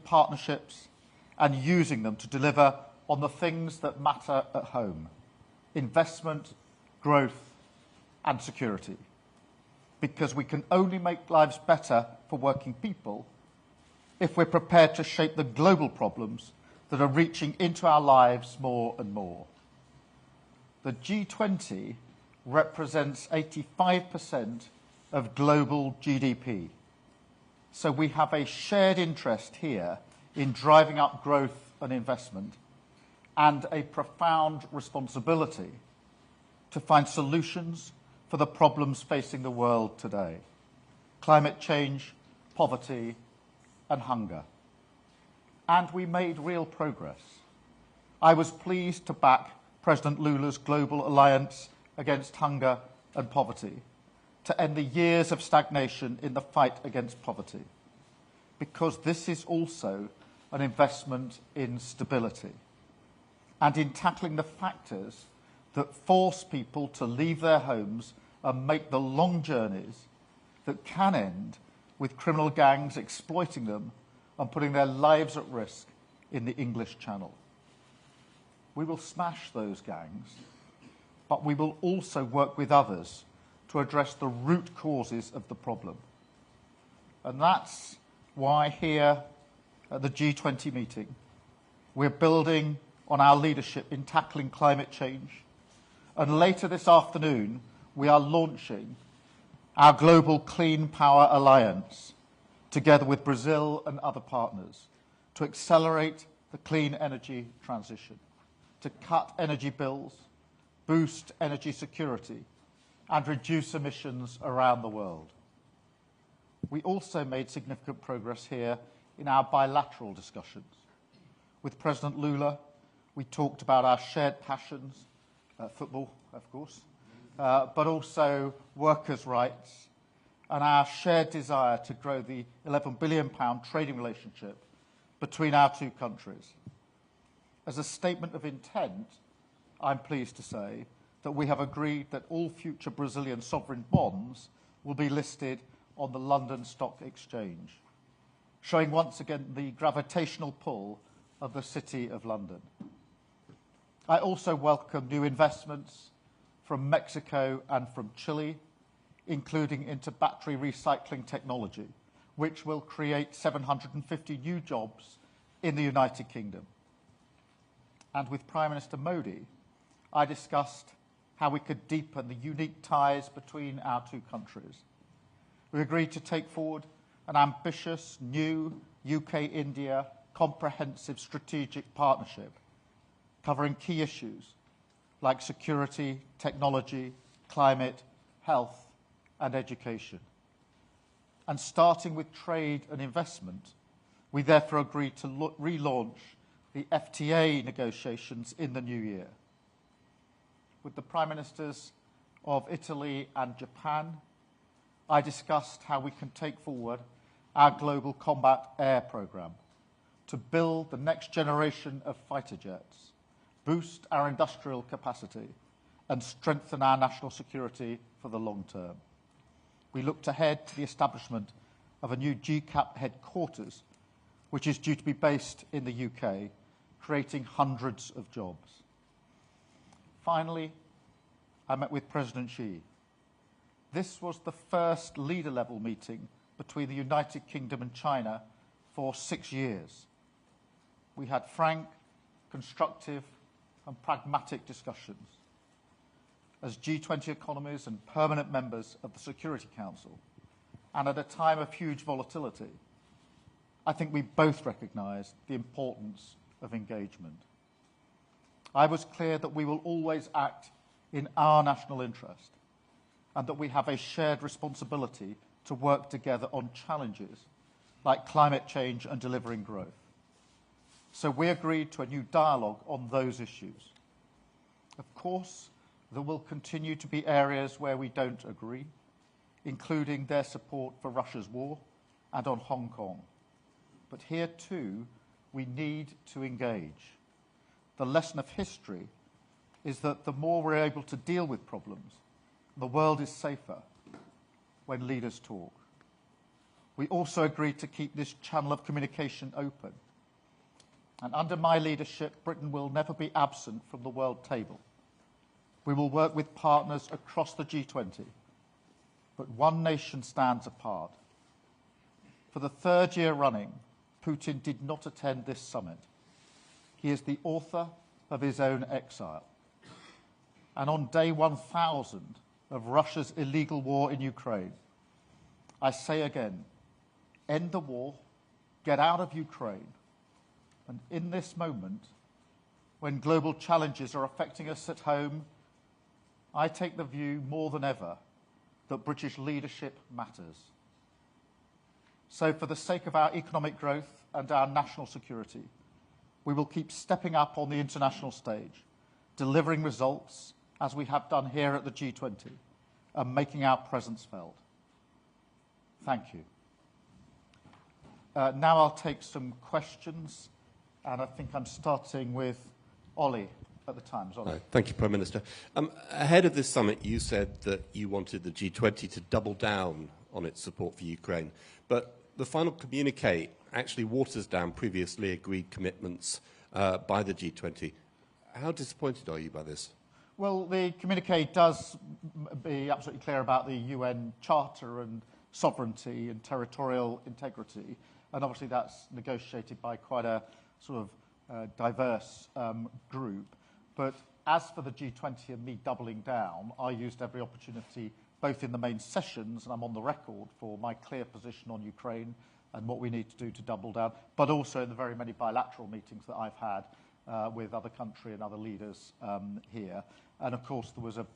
partnerships and using them to deliver on the things that matter at home: investment, growth and security. Because we can only make lives better for working people if we're prepared to shape the global problems that are reaching into our lives more and more. The G20 represents 85% of global GDP. So we have a shared interest here in driving up growth and investment, and a profound responsibility to find solutions for the problems facing the world today: climate change, poverty, and hunger. And we made real progress. I was pleased to back President Lula's Global Alliance Against Hunger and Poverty to end the years of stagnation in the fight against poverty, because this is also an investment in stability and in tackling the factors that force people to leave their homes and make the long journeys that can end with criminal gangs exploiting them and putting their lives at risk in the English Channel. We will smash those gangs, but we will also work with others to address the root causes of the problem. And that's why here at the G20 meeting, we're building on our leadership in tackling climate change. And later this afternoon, we are launching our Global Clean Power Alliance, together with Brazil and other partners, to accelerate the clean energy transition, to cut energy bills, boost energy security, and reduce emissions around the world. We also made significant progress here in our bilateral discussions. With President Lula, we talked about our shared passions, football, of course, but also workers' rights, and our shared desire to grow the £11 billion trading relationship between our two countries. As a statement of intent, I'm pleased to say that we have agreed that all future Brazilian sovereign bonds will be listed on the London Stock Exchange, showing once again the gravitational pull of the City of London. I also welcome new investments from Mexico and from Chile, including into battery recycling technology, which will create 750 new jobs in the United Kingdom. And with Prime Minister Modi, I discussed how we could deepen the unique ties between our two countries. We agreed to take forward an ambitious new UK-India comprehensive strategic partnership covering key issues like security, technology, climate, health, and education. And starting with trade and investment, we therefore agreed to relaunch the FTA negotiations in the new year. With the Prime Ministers of Italy and Japan, I discussed how we can take forward our global combat air programme to build the next generation of fighter jets, boost our industrial capacity, and strengthen our national security for the long term. We looked ahead to the establishment of a new GCAP headquarters, which is due to be based in the UK, creating hundreds of jobs. Finally, I met with President Xi. This was the first leader-level meeting between the United Kingdom and China for 6 years. We had frank, constructive, and pragmatic discussions. As G20 economies and permanent members of the Security Council, and at a time of huge volatility, I think we both recognised the importance of engagement. I was clear that we will always act in our national interest, and that we have a shared responsibility to work together on challenges like climate change and delivering growth. So we agreed to a new dialogue on those issues. Of course, there will continue to be areas where we don't agree, including their support for Russia's war and on Hong Kong. But here too, we need to engage. The lesson of history is that the more we're able to deal with problems, the world is safer when leaders talk. We also agreed to keep this channel of communication open. And under my leadership, Britain will never be absent from the world table. We will work with partners across the G20, but one nation stands apart. For the third year running, Putin did not attend this summit. He is the author of his own exile. And on day 1,000 of Russia's illegal war in Ukraine, I say again, end the war, get out of Ukraine. And in this moment, when global challenges are affecting us at home, I take the view more than ever that British leadership matters. So for the sake of our economic growth and our national security, we will keep stepping up on the international stage, delivering results as we have done here at the G20, and making our presence felt. Thank you. Now I'll take some questions, and I think I'm starting with Ollie at the Times. Ollie. Thank you, Prime Minister. Ahead of this summit, you said that you wanted the G20 to double down on its support for Ukraine, but the final communique actually waters down previously agreed commitments by the G20. How disappointed are you by this? Well, the communique does be absolutely clear about the UN Charter and sovereignty and territorial integrity, and obviously that's negotiated by quite a sort of diverse group. But as for the G20 and me doubling down, I used every opportunity, both in the main sessions, and I'm on the record for my clear position on Ukraine and what we need to do to double down, but also in the very many bilateral meetings that I've had with other country and other leaders here. And of course, there was a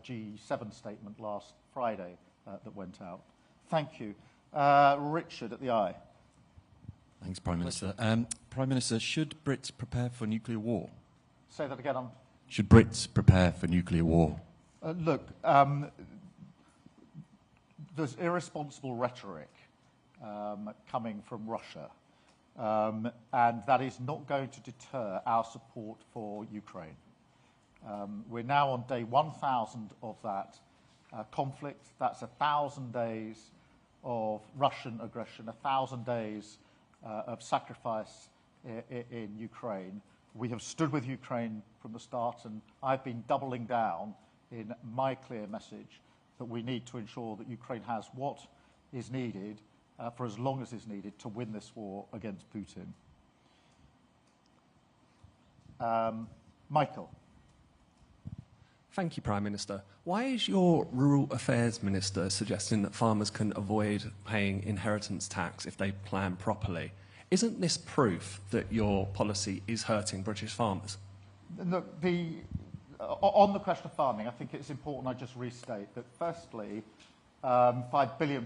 G7 statement last Friday that went out. Thank you. Richard at the Eye. Thanks, Prime Minister. Prime Minister, should Brits prepare for nuclear war? Say that again. Should Brits prepare for nuclear war? Look, there's irresponsible rhetoric coming from Russia, and that is not going to deter our support for Ukraine. We're now on day 1,000 of that conflict. That's 1,000 days of Russian aggression, 1,000 days of sacrifice in Ukraine. We have stood with Ukraine from the start, and I've been doubling down in my clear message that we need to ensure that Ukraine has what is needed for as long as is needed to win this war against Putin. Michael. Thank you, Prime Minister. Why is your Rural Affairs Minister suggesting that farmers can avoid paying inheritance tax if they plan properly? Isn't this proof that your policy is hurting British farmers? Look, on the question of farming, I think it's important I just restate that firstly, £5 billion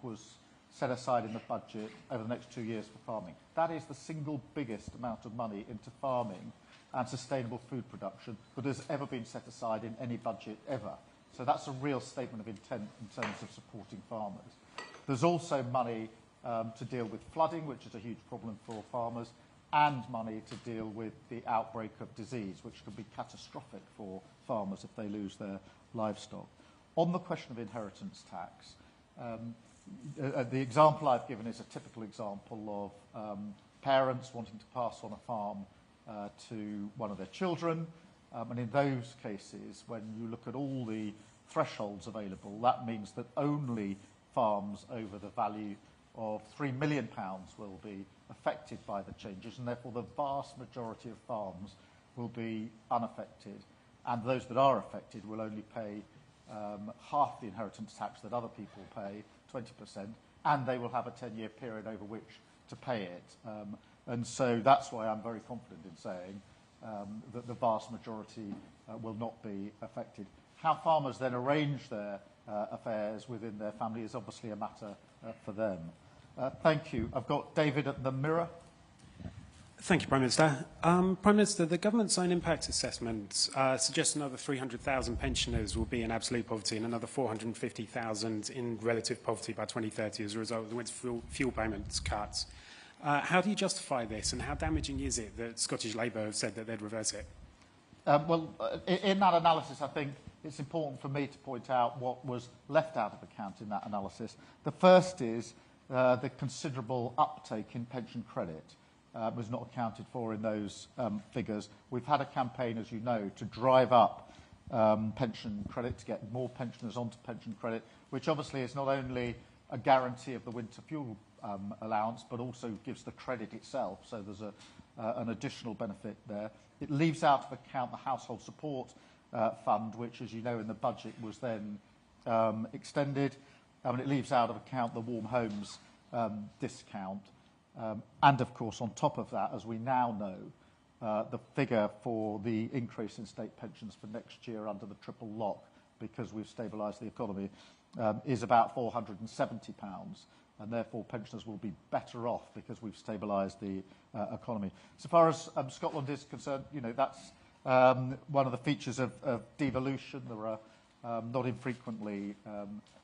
was set aside in the budget over the next 2 years for farming. That is the single biggest amount of money into farming and sustainable food production that has ever been set aside in any budget ever. So that's a real statement of intent in terms of supporting farmers. There's also money to deal with flooding, which is a huge problem for farmers, and money to deal with the outbreak of disease, which could be catastrophic for farmers if they lose their livestock. On the question of inheritance tax, the example I've given is a typical example of parents wanting to pass on a farm to one of their children. And in those cases, when you look at all the thresholds available, that means that only farms over the value of £3 million will be affected by the changes, and therefore the vast majority of farms will be unaffected. And those that are affected will only pay half the inheritance tax that other people pay, 20%, and they will have a 10-year period over which to pay it. And so that's why I'm very confident in saying that the vast majority will not be affected. How farmers then arrange their affairs within their family is obviously a matter for them. Thank you. I've got David at the Mirror. Thank you, Prime Minister. Prime Minister, the government's own impact assessment suggests another 300,000 pensioners will be in absolute poverty and another 450,000 in relative poverty by 2030 as a result of the winter fuel payments cuts. How do you justify this, and how damaging is it that Scottish Labour have said that they'd reverse it? In that analysis, I think it's important for me to point out what was left out of account in that analysis. The first is the considerable uptake in pension credit was not accounted for in those figures. We've had a campaign, as you know, to drive up pension credit, to get more pensioners onto pension credit, which obviously is not only a guarantee of the winter fuel allowance, but also gives the credit itself. So there's an additional benefit there. It leaves out of account the household support fund, which, as you know, in the budget was then extended. And it leaves out of account the warm homes discount. And, of course, on top of that, as we now know, the figure for the increase in state pensions for next year under the triple lock, because we've stabilised the economy, is about £470. And therefore, pensioners will be better off because we've stabilised the economy. So far as Scotland is concerned, you know, that's one of the features of devolution. There are not infrequently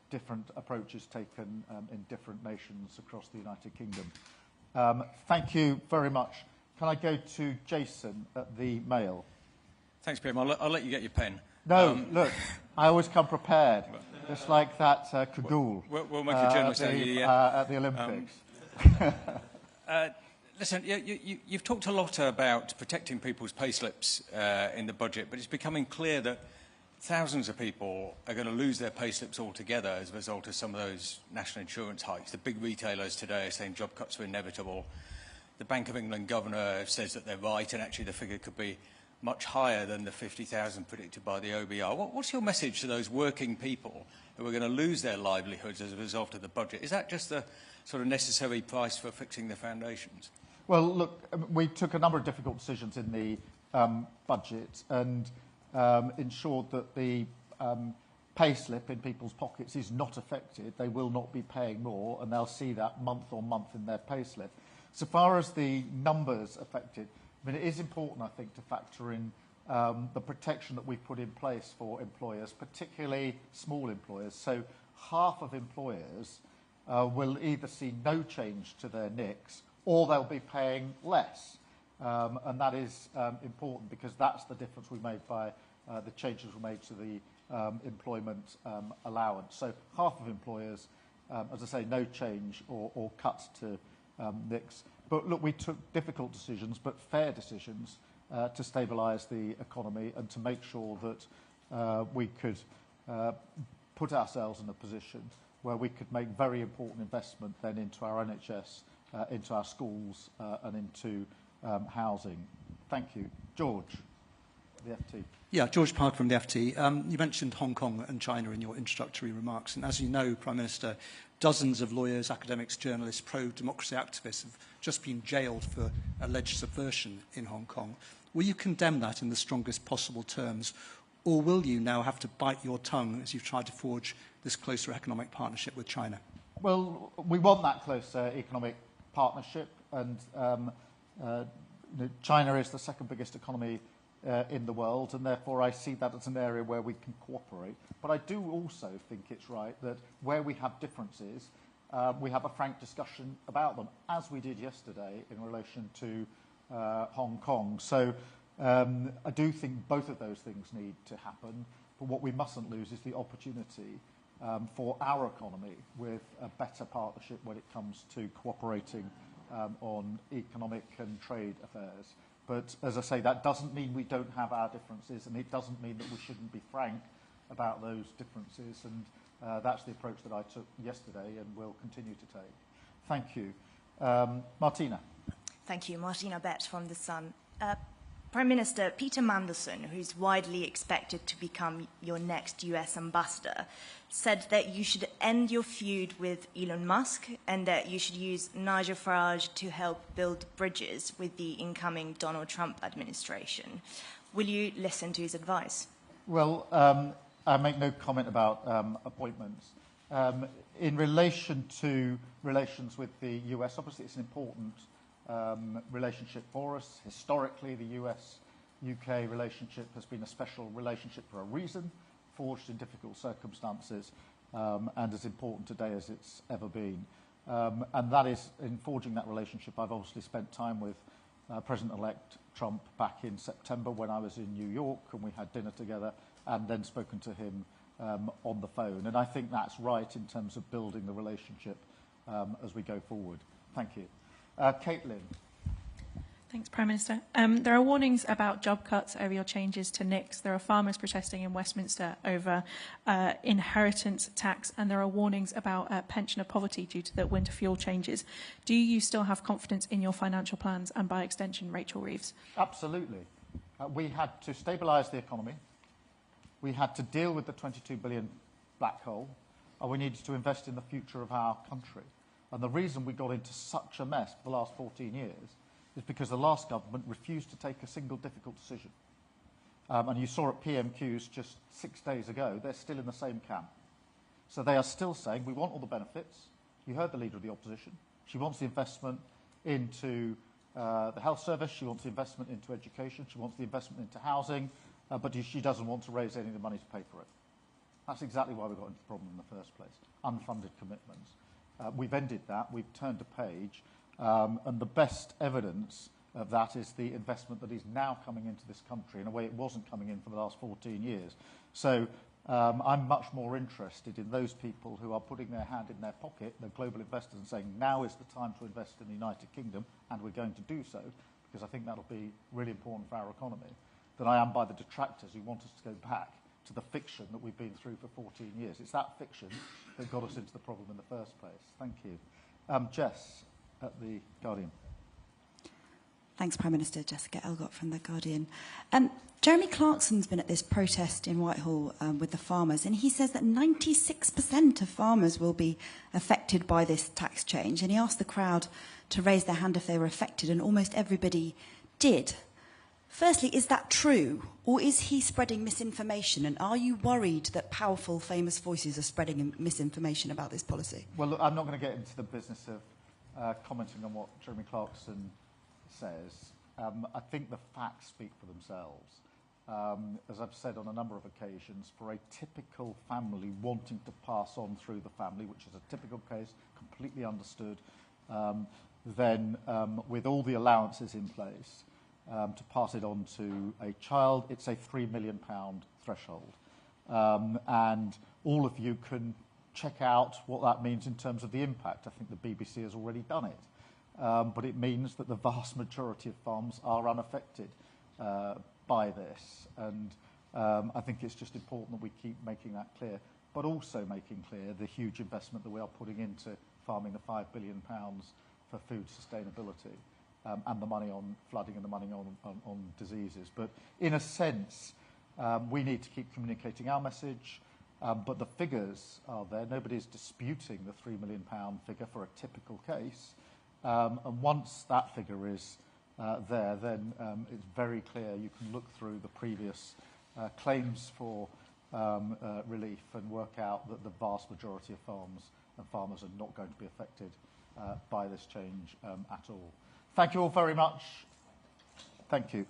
different approaches taken in different nations across the United Kingdom. Thank you very much. Can I go to Jason at the Mail? Thanks, PM. I'll let you get your pen. No, look, I always come prepared. Just like that cagoule we'll make a journalist out of you, at the Olympics. Listen, you've talked a lot about protecting people's payslips in the budget, but it's becoming clear that thousands of people are going to lose their payslips altogether as a result of some of those national insurance hikes. The big retailers today are saying job cuts are inevitable. The Bank of England governor says that they're right, and actually the figure could be much higher than the 50,000 predicted by the OBR. What's your message to those working people who are going to lose their livelihoods as a result of the budget? Is that just the sort of necessary price for fixing the foundations? Well, look, we took a number of difficult decisions in the budget and ensured that the pay slip in people's pockets is not affected. They will not be paying more, and they'll see that month on month in their pay slip. So far as the numbers affected, I mean, it is important, I think, to factor in the protection that we've put in place for employers, particularly small employers. So half of employers will either see no change to their NICs or they'll be paying less. And that is important because that's the difference we made by the changes we made to the employment allowance. So half of employers, as I say, no change or cuts to NICs. But look, we took difficult decisions, but fair decisions to stabilise the economy and to make sure that we could put ourselves in a position where we could make very important investment then into our NHS, into our schools and into housing. Thank you. George, the FT. Yeah, George Parker from the FT. You mentioned Hong Kong and China in your introductory remarks, and as you know, Prime Minister, dozens of lawyers, academics, journalists, pro-democracy activists have just been jailed for alleged subversion in Hong Kong. Will you condemn that in the strongest possible terms, or will you now have to bite your tongue as you've tried to forge this closer economic partnership with China? Well, we want that closer economic partnership, and China is the second biggest economy in the world, and therefore I see that as an area where we can cooperate. But I do also think it's right that where we have differences, we have a frank discussion about them, as we did yesterday in relation to Hong Kong. So I do think both of those things need to happen, but what we mustn't lose is the opportunity for our economy with a better partnership when it comes to cooperating on economic and trade affairs. But as I say, that doesn't mean we don't have our differences, and it doesn't mean that we shouldn't be frank about those differences. And that's the approach that I took yesterday and will continue to take. Thank you. Martina. Thank you. Martina Betts from The Sun. Prime Minister Peter Mandelson, who's widely expected to become your next US ambassador, said that you should end your feud with Elon Musk and that you should use Nigel Farage to help build bridges with the incoming Donald Trump administration. Will you listen to his advice? Well, I make no comment about appointments. In relation to relations with the US, obviously it's an important relationship for us. Historically, the US-UK relationship has been a special relationship for a reason, forged in difficult circumstances, and as important today as it's ever been. And that is, in forging that relationship, I've obviously spent time with President-elect Trump back in September when I was in New York, and we had dinner together, and then spoken to him on the phone. And I think that's right in terms of building the relationship as we go forward. Thank you. Caitlin. Thanks, Prime Minister. There are warnings about job cuts over your changes to NICs. There are farmers protesting in Westminster over inheritance tax, and there are warnings about pensioner poverty due to the winter fuel changes. Do you still have confidence in your financial plans and, by extension, Rachel Reeves? Absolutely. We had to stabilise the economy. We had to deal with the 22 billion black hole, and we needed to invest in the future of our country. And the reason we got into such a mess for the last 14 years is because the last government refused to take a single difficult decision. And you saw at PMQs just 6 days ago, they're still in the same camp. So they are still saying, we want all the benefits. You heard the Leader of the Opposition. She wants the investment into the health service. She wants the investment into education. She wants the investment into housing. But she doesn't want to raise any of the money to pay for it. That's exactly why we got into the problem in the first place. Unfunded commitments. We've ended that. We've turned a page. And the best evidence of that is the investment that is now coming into this country in a way it wasn't coming in for the last 14 years. So I'm much more interested in those people who are putting their hand in their pocket, the global investors, and saying now is the time to invest in the United Kingdom, and we're going to do so, because I think that'll be really important for our economy, than I am by the detractors who want us to go back to the fiction that we've been through for 14 years. It's that fiction that got us into the problem in the first place. Thank you. Jess at The Guardian. Thanks, Prime Minister. Jessica Elgott from The Guardian. Jeremy Clarkson's been at this protest in Whitehall with the farmers, and he says that 96% of farmers will be affected by this tax change, and he asked the crowd to raise their hand if they were affected, and almost everybody did. Firstly, is that true, or is he spreading misinformation, and are you worried that powerful, famous voices are spreading misinformation about this policy? Well, look, I'm not going to get into the business of commenting on what Jeremy Clarkson says. I think the facts speak for themselves. As I've said on a number of occasions, for a typical family wanting to pass on through the family, which is a typical case, completely understood, then with all the allowances in place, to pass it on to a child, it's a £3 million threshold. And all of you can check out what that means in terms of the impact. I think the BBC has already done it. But it means that the vast majority of farms are unaffected by this. And I think it's just important that we keep making that clear, but also making clear the huge investment that we are putting into farming, the £5 billion for food sustainability, and the money on flooding and the money on diseases. But in a sense, we need to keep communicating our message, but the figures are there. Nobody's disputing the £3 million figure for a typical case. And once that figure is there, then it's very clear. You can look through the previous claims for relief and work out that the vast majority of farmers are not going to be affected by this change at all. Thank you all very much. Thank you.